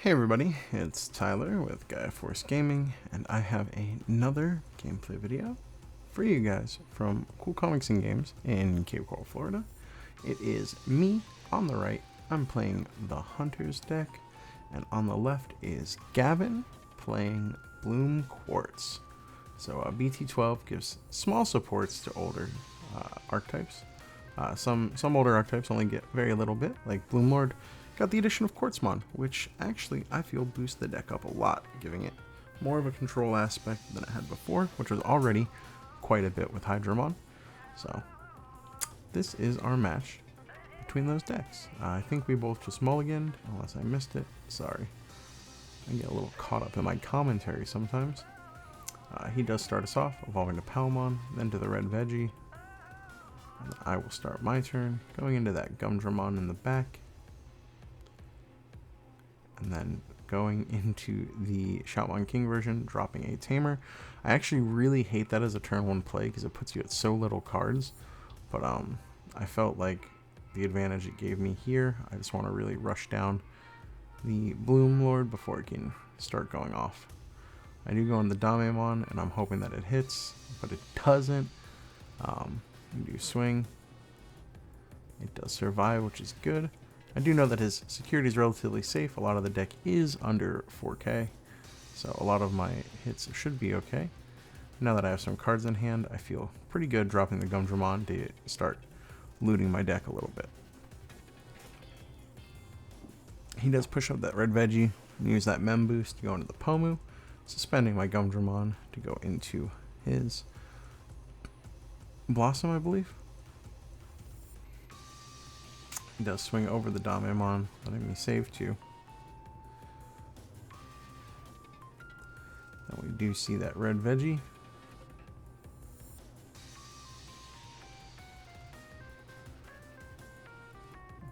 Hey everybody, it's Tyler with Gaia Force Gaming, and I have another gameplay video for you guys from Cool Comics and Games in Cape Coral, Florida. It is me on the right. I'm playing the Hunter's deck, and on the left is Gavin playing BloomQuartz. So BT12 gives small supports to older archetypes. Some older archetypes only get very little bit, like Bloomlord. Got the addition of Quartzmon, which actually I feel boosts the deck up a lot, giving it more of a control aspect than it had before, which was already quite a bit with Hydramon. So this is our match between those decks. I think we both just mulliganed, unless I missed it. Sorry. I get a little caught up in my commentary sometimes. He does start us off, evolving to Palmon, then to the red Veggie. And I will start my turn, going into that Gumdramon in the back. And then going into the Shoutmon King version, dropping a Tamer. I actually really hate that as a turn 1 play because it puts you at so little cards. But I felt like the advantage it gave me here, I just want to really rush down the Bloomlord before it can start going off. I do go in the Damemon, and I'm hoping that it hits, but it doesn't. You do swing. It does survive, which is good. I do know that his security is relatively safe. A lot of the deck is under 4K, so a lot of my hits should be okay. Now that I have some cards in hand, I feel pretty good dropping the Gumdramon to start looting my deck a little bit. He does push up that red Veggie and use that Mem boost to go into the Pomu, suspending my Gumdramon to go into his Blossom, I believe. He does swing over the Damemon, letting me save 2. Then we do see that red Veggie.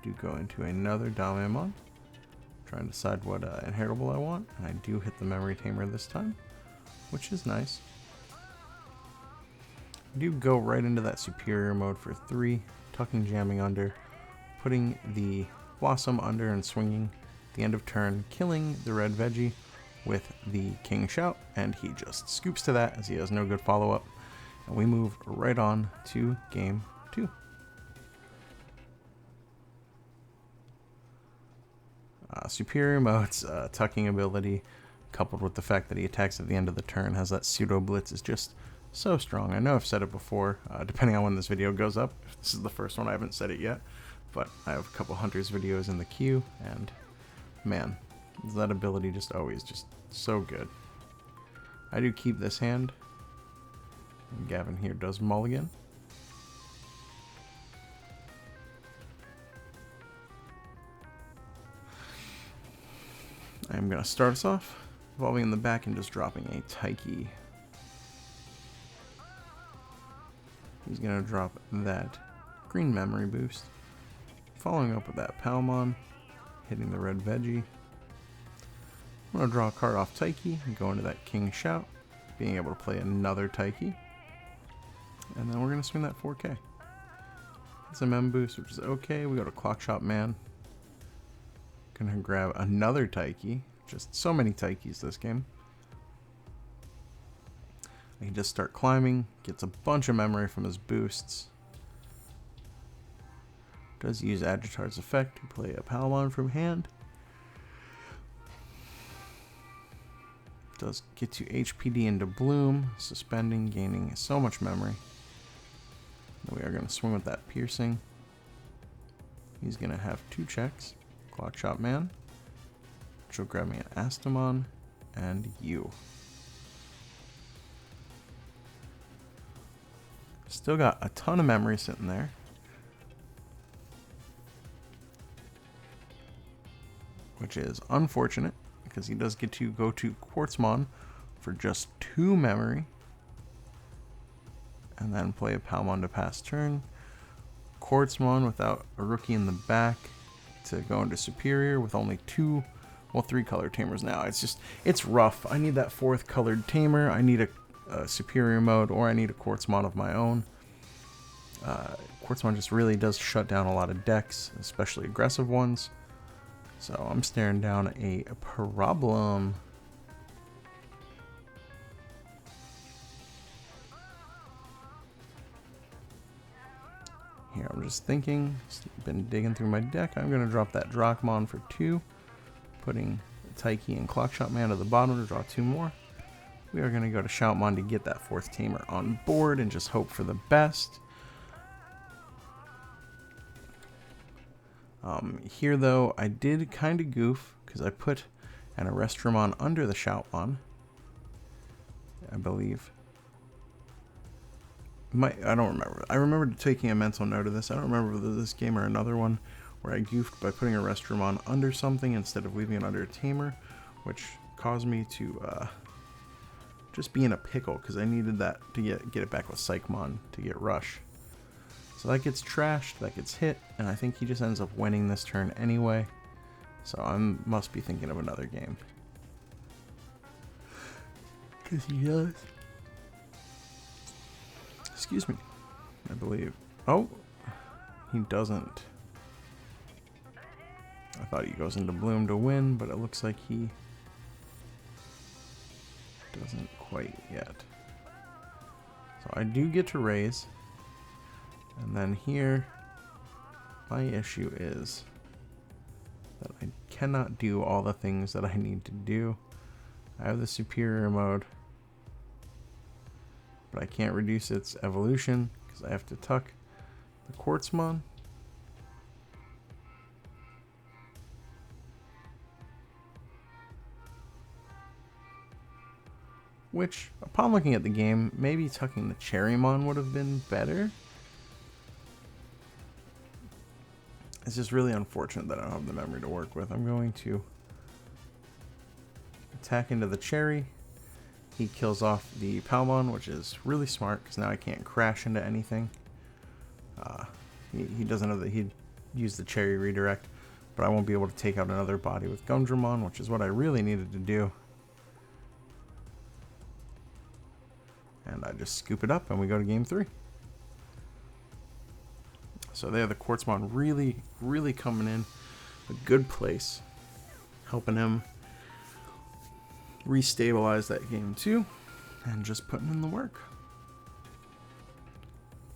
Do go into another Damemon. Trying to decide what inheritable I want. And I do hit the Memory Tamer this time, which is nice. I do go right into that superior mode for 3, tucking jamming under, putting the Blossom under and swinging at the end of turn, killing the red Veggie with the King Shout, and he just scoops to that as he has no good follow-up. And we move right on to game 2. Superior mode's tucking ability, coupled with the fact that he attacks at the end of the turn, has that pseudo blitz, is just so strong. I know I've said it before, depending on when this video goes up. If this is the first one, I haven't said it yet, but I have a couple Hunters videos in the queue, and man, that ability just always just so good. I do keep this hand, and Gavin here does mulligan. I'm going to start us off, evolving in the back and just dropping a Taiki. He's going to drop that green memory boost, following up with that Palmon, hitting the red Veggie. I'm going to draw a card off Taiki and go into that King Shout, being able to play another Taiki. And then we're going to swing that 4K. It's a Mem boost, which is okay. We go to Clockshot Man. Gonna grab another Taiki. Just so many Taikis this game. He just start climbing, gets a bunch of memory from his boosts. Does use Agitar's effect to play a Palmon from hand. Does get to HPD into Bloom, suspending, gaining so much memory. We are going to swing with that Piercing. He's going to have 2 checks. Clockshot Man, which will grab me an Astamon, and you. Still got a ton of memory sitting there. Which is unfortunate, because he does get to go to Quartzmon for just 2 memory. And then play a Palmon to pass turn. Quartzmon without a rookie in the back to go into Superior with only 2, well, 3 colored Tamers now. It's rough. I need that 4th colored Tamer. I need a Superior mode, or I need a Quartzmon of my own. Quartzmon just really does shut down a lot of decks, especially aggressive ones. So I'm staring down a problem. Here, I'm just thinking, been digging through my deck. I'm going to drop that Drachmon for 2, putting Taiki and Clockshot Man at the bottom to draw 2 more. We are going to go to Shoutmon to get that 4th Tamer on board and just hope for the best. Here, though, I did kind of goof because I put an Arrestramon under the Shoutmon, I believe. I don't remember. I remember taking a mental note of this. I don't remember whether this game or another one where I goofed by putting a Arrestramon under something instead of leaving it under a Tamer, which caused me to just be in a pickle because I needed that to get it back with Psychmon to get Rush. So that gets trashed, that gets hit, and I think he just ends up winning this turn anyway. So I must be thinking of another game. Because he does. Excuse me, I believe. Oh, he doesn't. I thought he goes into Bloom to win, but it looks like he doesn't quite yet. So I do get to raise. And then here, my issue is that I cannot do all the things that I need to do. I have the superior mode, but I can't reduce its evolution because I have to tuck the Quartzmon. Which, upon looking at the game, maybe tucking the Cherrymon would have been better. It's just really unfortunate that I don't have the memory to work with. I'm going to attack into the Cherry. He kills off the Palmon, which is really smart because now I can't crash into anything. He doesn't know that he'd use the Cherry redirect, but I won't be able to take out another body with Gumdramon, which is what I really needed to do. And I just scoop it up and we go to game 3. So there, the Quartzmon really coming in a good place, helping him restabilize that game 2 and just putting in the work.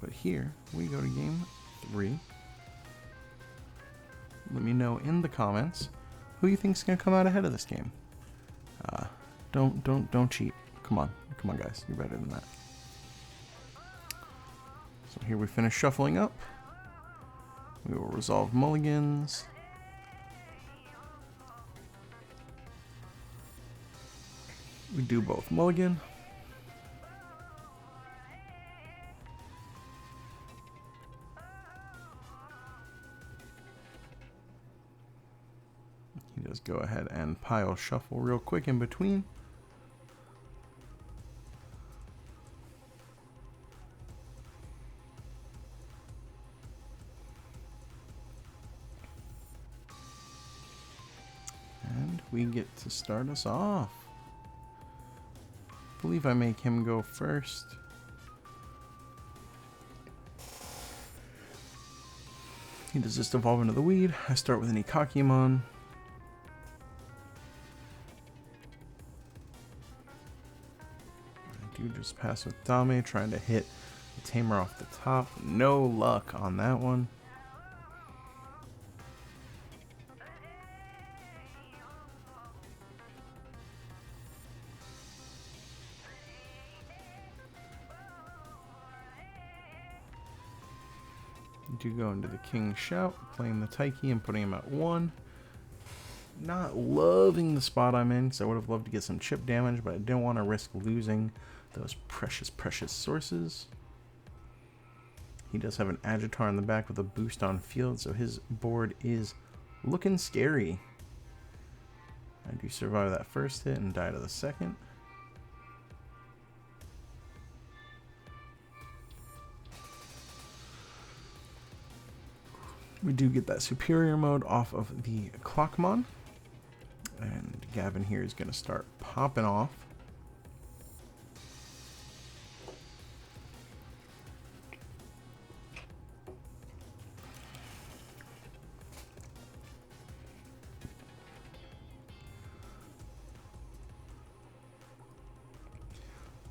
But here we go to game 3. Let me know in the comments who you think is going to come out ahead of this game. Don't cheat. Come on guys, you're better than that. So here we finish shuffling up. We will resolve mulligans. We do both mulligan. He does go ahead and pile shuffle real quick in between. And we get to start us off. I believe I make him go first. He does just evolve into the weed. I start with an Ikakimon. I do just pass with Dame, trying to hit the Tamer off the top. No luck on that one. Do go into the King Shout, playing the Taiki and putting him at 1. Not loving the spot I'm in, so I would have loved to get some chip damage, but I didn't want to risk losing those precious sources. He does have an Agitar in the back with a boost on field, so his board is looking scary. I do survive that first hit and die to the second. We do get that superior mode off of the Clockmon. And Gavin here is going to start popping off.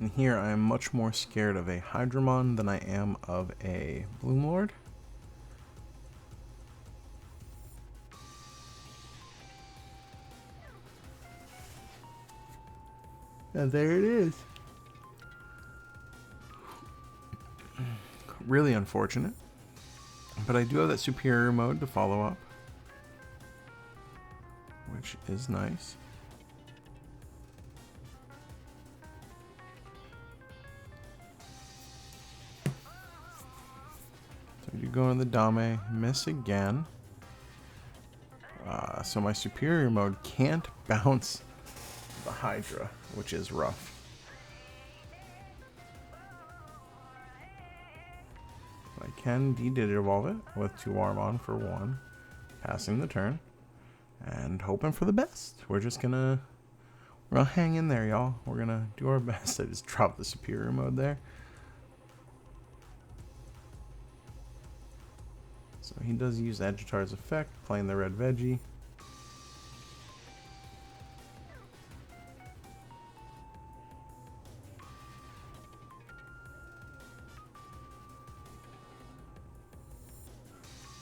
And here I am much more scared of a Hydramon than I am of a Bloomlord. And there it is. Really unfortunate. But I do have that superior mode to follow up, which is nice. So I do go in the Dame, miss again. So my superior mode can't bounce the Hydra, which is rough. I can de-digivolve it with 2 Armon for 1, passing the turn, and hoping for the best. We're gonna hang in there, y'all. We're gonna do our best. I just dropped the superior mode there. So he does use Agitar's effect, playing the red veggie.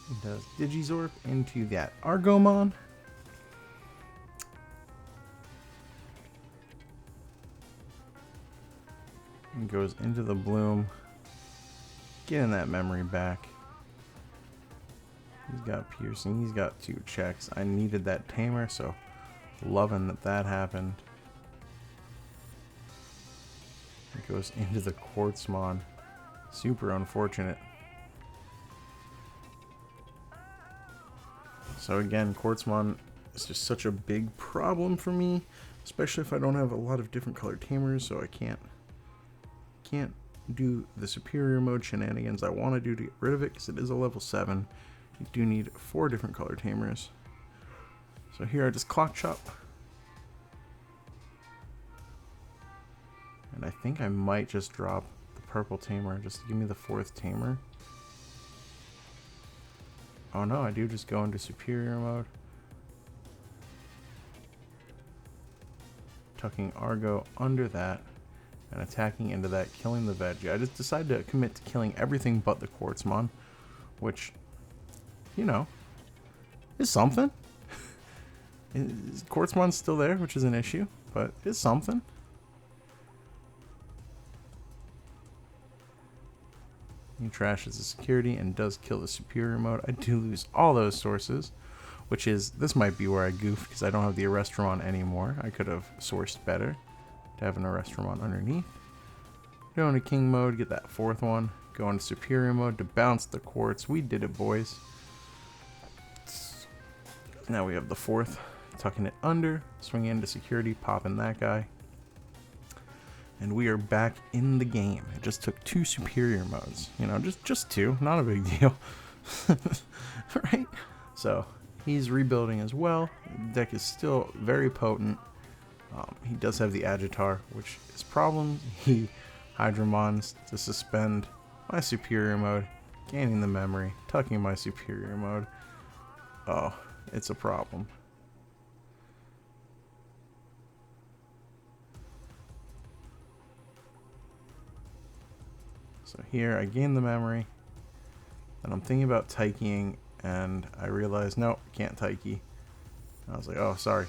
He does Digizorp into that Argomon. And goes into the Bloom. Getting that memory back. He's got piercing, he's got 2 checks. I needed that tamer, so loving that happened. It goes into the Quartzmon. Super unfortunate. So again, Quartzmon is just such a big problem for me, especially if I don't have a lot of different color tamers, so I can't do the superior mode shenanigans I want to do to get rid of it, because it is a level 7. You do need 4 different color tamers. So here I just clock chop. And I think I might just drop the purple tamer just to give me the 4th tamer. Oh no, I do just go into superior mode. Tucking Argo under that and attacking into that, killing the veggie. I just decided to commit to killing everything but the Quartzmon, which, you know, is something. Quartzmon's still there, which is an issue, but it's something. He trashes the security and does kill the superior mode. I do lose all those sources, which is, this might be where I goofed because I don't have the Arrestramon anymore. I could have sourced better to have an Arrestramon underneath. Go into King mode, get that 4th one. Go into superior mode to bounce the Quartz. We did it, boys. Now we have the 4th, tucking it under, swinging into security, popping that guy. And we are back in the game. It just took 2 superior modes. You know, just 2. Not a big deal. Right? So, he's rebuilding as well. The deck is still very potent. He does have the Agitar, which is problem. He Hydramons to suspend my superior mode, gaining the memory, tucking my superior mode. Oh, it's a problem. So here I gain the memory, and I'm thinking about Taikiing, and I realized, nope, can't Taiki. I was like, oh, sorry.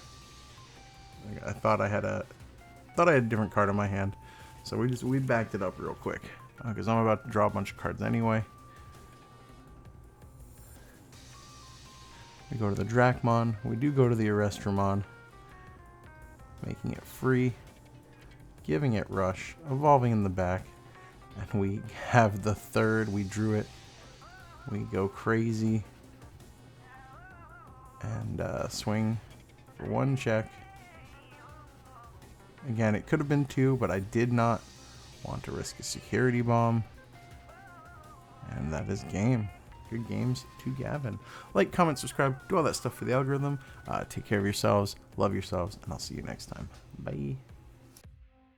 I thought I had a different card in my hand, so we backed it up real quick because I'm about to draw a bunch of cards anyway. We go to the Dracmon. We do go to the Arrestramon, making it free, giving it Rush, evolving in the back. And we have the 3rd, we drew it, we go crazy, and swing for 1 check. Again, it could have been 2, but I did not want to risk a security bomb. And that is game. Good games to Gavin. Like, comment, subscribe, do all that stuff for the algorithm. Take care of yourselves, love yourselves, and I'll see you next time. Bye.